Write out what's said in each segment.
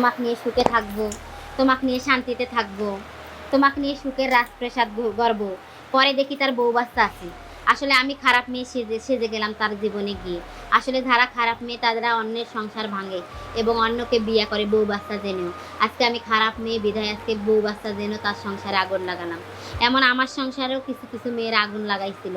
তোমাকে নিয়ে সুখে থাকবো, তোমাকে নিয়ে শান্তিতে থাকবো, তোমাকে নিয়ে সুখের রাজপ্রাসাদ গড়ব। পরে দেখি তার বউ বাচ্চা আছে। আসলে আমি খারাপ মেয়ে সেজে সেজে গেলাম তার জীবনে গিয়ে। আসলে যারা খারাপ মেয়ে তারা অন্যের সংসার ভাঙে এবং অন্যকে বিয়ে করে বউ বাচ্চা জেনেও। আজকে আমি খারাপ মেয়ে বিধায় আজকে বউ বাচ্চা জেনেও তার সংসারে আগুন লাগালাম। এমন আমার সংসারেও কিছু কিছু মেয়ের আগুন লাগাইছিল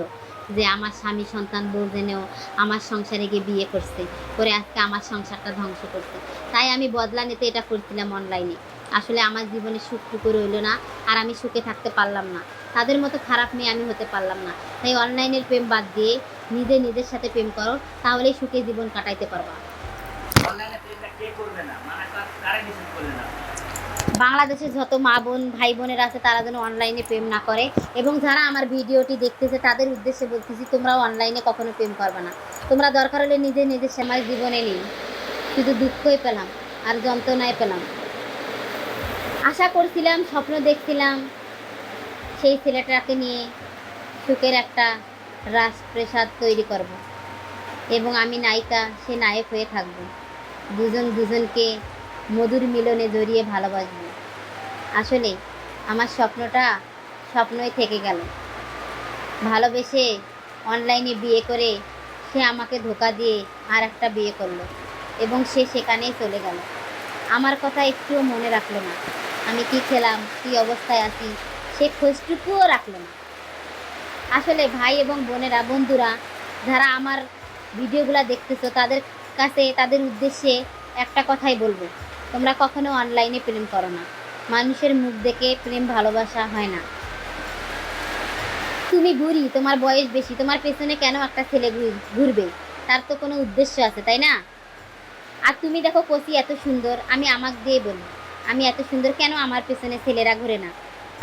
যে আমার স্বামী সন্তান বউ জেনেও আমার সংসারে গিয়ে বিয়ে করছে, করে আজকে আমার সংসারটা ধ্বংস করছে। তাই আমি বদলা নিতে এটা করছিলাম অনলাইনে। আসলে আমার জীবনে সুখটুকু রইল না, আর আমি সুখে থাকতে পারলাম না। তাদের মতো খারাপ মেয়ে আমি হতে পারলাম না। তাই অনলাইনের প্রেম বাদ দিয়ে নিজের সাথে প্রেম করো, তাহলেই সুখে জীবন কাটাইতে পারবা। অনলাইনে প্রেমটা কে করবে না, মানে কারে নিষেধ করলে না? বাংলাদেশের যত মা বোন ভাই বোনেরা আছে তারা যেন অনলাইনে প্রেম না করে, এবং যারা আমার ভিডিওটি দেখতেছে তাদের উদ্দেশ্যে বলতেছি তোমরাও অনলাইনে কখনো প্রেম করবে না। তোমরা দরকার হলে নিজের সমাজ জীবনে নেই, শুধু দুঃখই পেলাম আর যন্ত্রণায় পেলাম। আশা করছিলাম, স্বপ্ন দেখছিলাম সেই ছেলেটাকে নিয়ে সুখের একটা রাজপ্রাসাদ তৈরি করব, এবং আমি নায়িকা, সে নায়ক হয়ে থাকব। দুজন দুজনকে মধুর মিলনে জড়িয়ে ভালোবাসবো। আসলে আমার স্বপ্নটা স্বপ্নই থেকে গেল। ভালোবেসে অনলাইনে বিয়ে করে সে আমাকে ধোঁকা দিয়ে আর একটা বিয়ে করলো, এবং সে সেখানেই চলে গেল। আমার কথা একটুও মনে রাখলো না, আমি কি খেলাম, কী অবস্থায় আছি সে খোঁজটুকুও রাখলো না। আসলে ভাই এবং বোনেরা, বন্ধুরা, যারা আমার ভিডিওগুলো দেখতেছো তাদের কাছে, তাদের উদ্দেশ্যে একটা কথাই বলবো, তোমরা কখনো অনলাইনে প্রেম করো না। মানুষের মুখ দেখে প্রেম ভালোবাসা হয় না। তুমি বুড়ি, তোমার বয়স বেশি, তোমার পেছনে কেন একটা ছেলে ঘুরবে? তার তো কোনো উদ্দেশ্য আছে, তাই না? আর তুমি দেখো কচি, এত সুন্দর, আমি আমাকে দিয়ে বলি, আমি এত সুন্দর, কেন আমার পেছনে ছেলেরা ঘুরে না?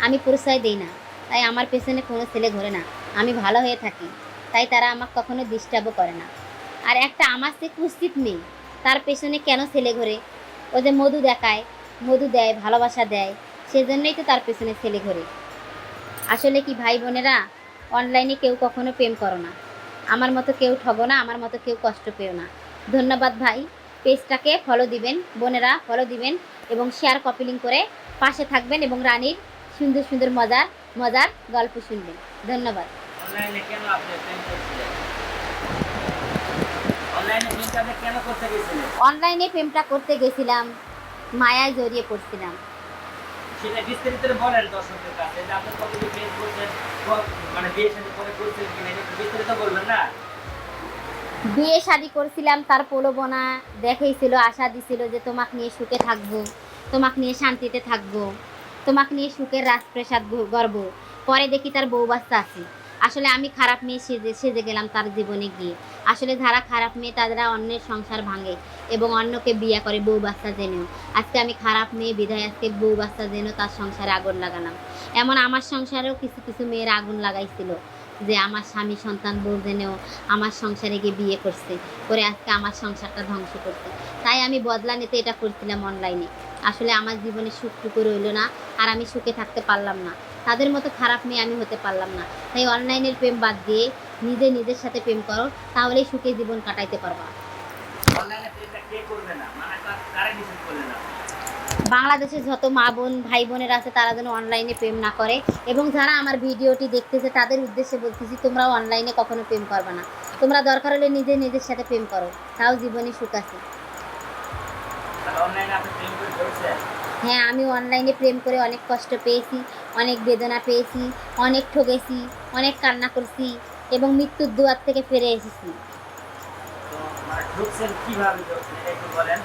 আমি পরিচয় দিই না, তাই আমার পেছনে কোনো ছেলে ঘোরে না। আমি ভালো হয়ে থাকি, তাই তারা আমাকে কখনো ডিস্টার্বও করে না। আর একটা আমার সে কুৎসিত মেয়ে, তার পেছনে কেন ছেলে ঘোরে? ও যে মধু দেখায়, মধু দেয়, ভালোবাসা দেয়, সেজন্যই তো তার পেছনে ছেলে ঘোরে। আসলে কি ভাই বোনেরা, অনলাইনে কেউ কখনো প্রেম করো না। আমার মতো কেউ ঠগো না, আমার মতো কেউ কষ্ট পেও না। ধন্যবাদ ভাই। পেজটাকে ফলো দিবেন, বোনেরা ফলো দিবেন, এবং শেয়ার কপি লিঙ্ক করে পাশে থাকবেন, এবং রানীর সুন্দর সুন্দর মজার মজার গল্প শুনবেন। ধন্যবাদ। অনলাইনে কেন আপনি প্রেম করছিলেন? অনলাইনে প্রেমটা আপনি কেন করতে গেছিলেন? অনলাইনে প্রেমটা করতে গেছিলাম, মায়ায় জড়িয়ে পড়ছিলাম। সেটা বিস্তারিত বলেন দর্শকদের কাছে, যে আপনি কতদিন প্রেম করছেন, মানে বিয়ে শাদী করে করছেন কিনা, এটা একটু বিস্তারিত বলবেন না? বিয়ে শাদি করছিলাম, তার প্রলোভনা দেখাইছিল, আশা দিছিল যে তোমাকে নিয়ে সুখে থাকবো, তোমাকে নিয়ে শান্তিতে থাকবো, তোমাকে নিয়ে সুখের রাজপ্রাসাদ গড়ব। পরে দেখি তার বউ বাচ্চা আছে। আসলে আমি খারাপ মেয়ে সেজে সেজে গেলাম তার জীবনে গিয়ে। আসলে যারা খারাপ মেয়ে তারা অন্যের সংসার ভাঙে এবং অন্যকে বিয়ে করে বউ বাচ্চা জেনেও। আজকে আমি খারাপ মেয়ে বিধায় আজকে বউ বাচ্চা জেনেও তার সংসারে আগুন লাগালাম। এমন আমার সংসারেও কিছু কিছু মেয়ের আগুন লাগাইছিল যে আমার স্বামী সন্তান বউ জেনেও আমার সংসারে গিয়ে বিয়ে করছে, করে আজকে আমার সংসারটা ধ্বংস করছে। তাই আমি বদলা নিতে এটা করছিলাম অনলাইনে। আসলে আমার জীবনে সুখটুকু রইল না, আর আমি সুখে থাকতে পারলাম না। তাদের মতো খারাপ মেয়ে আমি হতে পারলাম না। তাই অনলাইনের প্রেম বাদ দিয়ে নিজের সাথে প্রেম করো, তাহলেই সুখে জীবন কাটাইতে পারবা। অনলাইনে প্রেমটা কে করবে না, মানে কারে নিষেধ করলে না? বাংলাদেশের যত মা বোন ভাই বোনেরা আছে তারা যেন অনলাইনে প্রেম না করে, এবং যারা আমার ভিডিওটি দেখতেছে তাদের উদ্দেশ্যে বলতেছি তোমরাও অনলাইনে কখনো প্রেম করবে না। তোমরা দরকার হলে নিজের সাথে প্রেম করো, তাও জীবনে সুখ আছে। অনলাইনে আপনি প্রেম করে করছেন? হ্যাঁ, আমি অনলাইনে প্রেম করে অনেক কষ্ট পেয়েছি, অনেক বেদনা পেয়েছি, অনেক ঠকেছি, অনেক কান্না করছি, এবং মৃত্যুর দুয়ার থেকে ফিরে এসেছি। তো মানে ঢুকছেন কিভাবে, ঢুকছেন এটা একটু বলেন।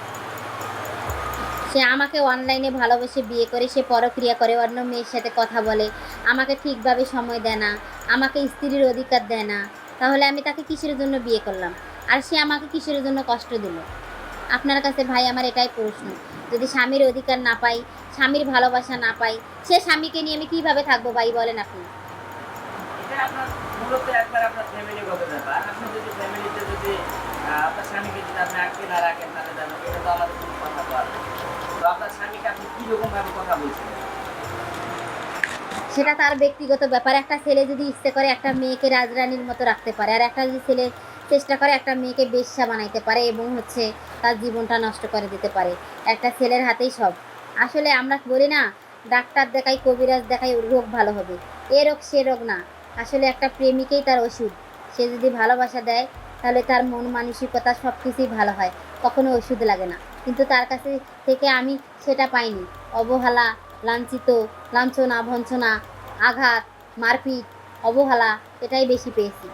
সে আমাকে অনলাইনে ভালোবেসে বিয়ে করে সে পরক্রিয়া করে, অন্য মেয়ের সাথে কথা বলে, আমাকে ঠিকভাবে সময় দেয় না, আমাকে স্ত্রীর অধিকার দেয় না। তাহলে আমি তাকে কিসের জন্য বিয়ে করলাম? আর সে আমাকে কিসের জন্য কষ্ট দিল? আপনার কাছে ভাই আমার এটাই প্রশ্ন, যদি স্বামীর অধিকার না পাই, স্বামীর ভালোবাসা না পাই, সে স্বামীকে নিয়ে আমি কীভাবে থাকবো ভাই, বলেন আপনি? এটা আপনার মূলত একবার আপনার ফ্যামিলিগত ব্যাপার। আপনি যদি ফ্যামিলিতে যদি আপনার স্বামীকে যদি আপনি আটকে না রাখেন, তাহলে জানো এটা তো আমাদের কোনো কথা বলার নেই। তো আপনার স্বামীকে আপনি কীরকম ভাবে কথা বলছিলেন? সেটা তার ব্যক্তিগত ব্যাপার। একটা ছেলে যদি ইচ্ছে করে একটা মেয়েকে রাজরানীর মতো রাখতে পারে, আর একটা যদি ছেলে চেষ্টা করে একটা মেয়েকে বেশ্যা বানাইতে পারে এবং হচ্ছে তার জীবনটা নষ্ট করে দিতে পারে। একটা ছেলের হাতেই সব। আসলে আমরা বলি না, ডাক্তার দেখাই, কবিরাজ দেখাই, রোগ ভালো হবে। এ রোগ সে রোগ না, আসলে একটা প্রেমিকেই তার ওষুধ। সে যদি ভালোবাসা দেয় তাহলে তার মন মানসিকতা সব কিছুই ভালো হয়, কখনো ওষুধ লাগে না। কিন্তু তার কাছে থেকে আমি সেটা পাইনি। অবহেলা, লাঞ্ছিত, লাঞ্ছনা, ভঞ্ছনা, আঘাত, মারপিট, অবহেলা, এটাই বেশি পেয়েছি।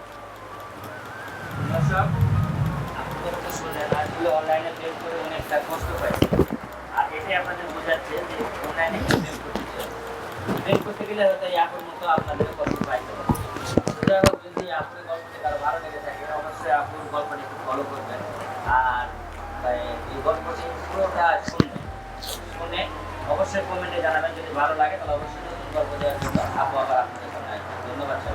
দর্শক, আপনাদের তো শুনলেন, আসলে অনলাইনে প্রেম করে অনেকটা কষ্ট পাইছে। আর এটাই আপনাদের বোঝাচ্ছে যে অনলাইনে প্রেম করতে গেলে হয়তো এই আপুর মতো আপনাদের কষ্ট পাইতে হবে। যাই হোক, যদি আপুর গল্পটি কারো ভালো লেগে থাকে অবশ্যই আপুর গল্পটি একটু ফলো করবেন। আর এই গল্পটি পুরোটা শুনে অবশ্যই কমেন্টে জানাবেন। যদি ভালো লাগে তাহলে অবশ্যই নতুন গল্প দেওয়ার জন্য আপু আবার আপনাদের সামনে আসবেন। ধন্যবাদ সবাইকে।